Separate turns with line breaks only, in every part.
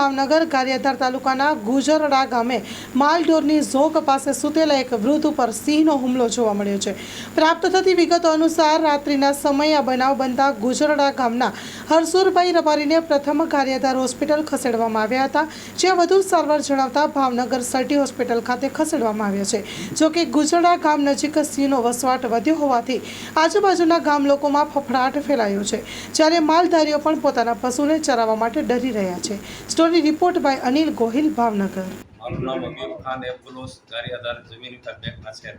ભાવનગર ગારિયાધાર તાલુકાના ગુજરડા ગામે માલઢોરની ઝોક પાસે સૂતેલા એક વૃદ્ધ ઉપર સિંહનો હુમલો જોવા મળ્યો છે। પ્રાપ્ત થતી વિગતો અનુસાર રાત્રિના સમયે આ બનાવ બનતા ગુજરડા ગામના હરસુરભાઈ રબારીને પ્રથમ ગારિયાધાર હોસ્પિટલ ખસેડવામાં આવ્યા હતા, જ્યાં વધુ સારવાર જણાવતા ભાવનગર સર્ટી હોસ્પિટલ ખાતે ખસેડવામાં આવ્યા છે। જોકે ગુજરડા ગામ નજીક સિંહનો વસવાટ વધ્યો હોવાથી આજુબાજુના ગામ લોકોમાં ફફડાટ ફેલાયો છે, જ્યારે માલધારીઓ પણ પોતાના પશુને ચરાવવા માટે ડરી રહ્યા છે। Story report by Anil Gohil, Bhavnagar.
મારું નામ અમીર ખાન એબ્દુલોસ, ગારિયાધાર જમીન વિકાસ બેંકના છે।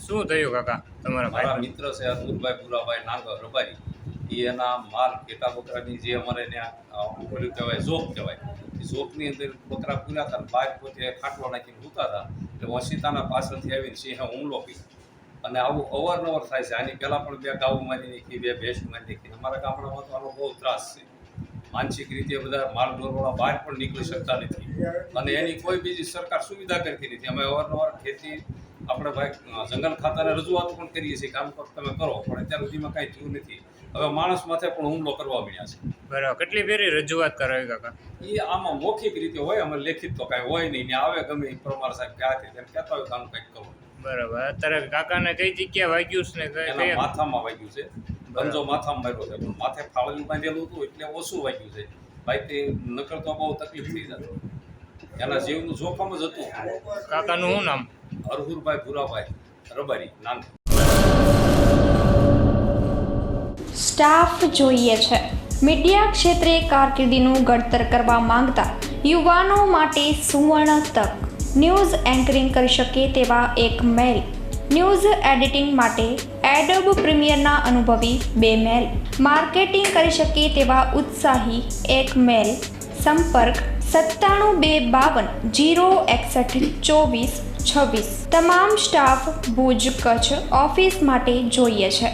શું થયું કાકા તમારા
મારા
ભાઈ?
મિત્ર છે અતુલભાઈ પુરાભાઈ નાગર રબારી। એ એના માલ ઘેટા બકરાની જે અમારે ત્યાં ઓલું કહેવાય ઝોક કહેવાય, એ ઝોકની અંદર બકરા પૂરા હતા, બહાર પોતે ખાટલો નાખીને સૂતા હતા, એટલે વસીતાના પાછળથી આવીને સિંહે હુમલો કર્યો। અને આવું અવારનવાર થાય છે। આની પહેલાં પણ 2 ગાઉ મારી નાખી, 2 ભેંસ મારી નાખી। અમારા ગામડામાં તો આનો બહુ ત્રાસ છે। માનસિક રીતે બધા માલ ઢોરવાળા બહાર પણ નીકળી શકતા નથી, અને એની કોઈ બીજી સરકાર સુવિધા કરતી નથી। અમે અવારનવાર ખેતી આપણે ભાઈ જંગલ ખાતાને રજૂઆત પણ કરીએ છીએ કે આમ તમે કરો, પણ અત્યાર સુધીમાં કાંઈ થયું નથી। હવે માણસ માથે પણ હુમલો કરવા મળ્યા છે।
બરાબર, કેટલી ફેરી રજૂઆત કરાવી કાકા?
એ આમાં મૌખિક રીતે હોય, અમે લેખિત તો કાંઈ હોય નહીં, ને આવે ગમે એ પ્રમાણ સાહેબ ક્યાંથી તેમ કહેતા હોય કામ કંઈક કરવું।
બરાબર, અત્યારે કાકાને કઈ જગ્યા વાગ્યું છે ને
એના માથામાં વાગ્યું છે, ગંજો માથામાં માર્યો છે, પણ માથે ફાળવી બાંધેલું હતું એટલે ઓછું વાગ્યું છે। ભાઈ તે નકર તો બહુ તકલીફ થઈ જતી, એના જીવનું જોખમ જ હતું।
કાકાનું શું નામ?
હરહુરભાઈ ભુરાભાઈ રબારી નામ।
સ્ટાફ જોઈએ છે। મીડિયા ક્ષેત્રે કારકિર્દીનું ઘડતર કરવા માંગતા યુવાનો માટે સુવર્ણ તક। ન્યૂઝ એન્કરિંગ કરી શકે તેવા એક મેલ, ન્યૂઝ એડિટિંગ માટે એડોબ પ્રીમિયરના અનુભવી 2 મેલ, માર્કેટિંગ કરી શકે તેવા ઉત્સાહી 1 મેલ। સંપર્ક 97 252 061 24 26। તમામ સ્ટાફ ભુજ કચ્છ ઓફિસ માટે જોઈએ છે।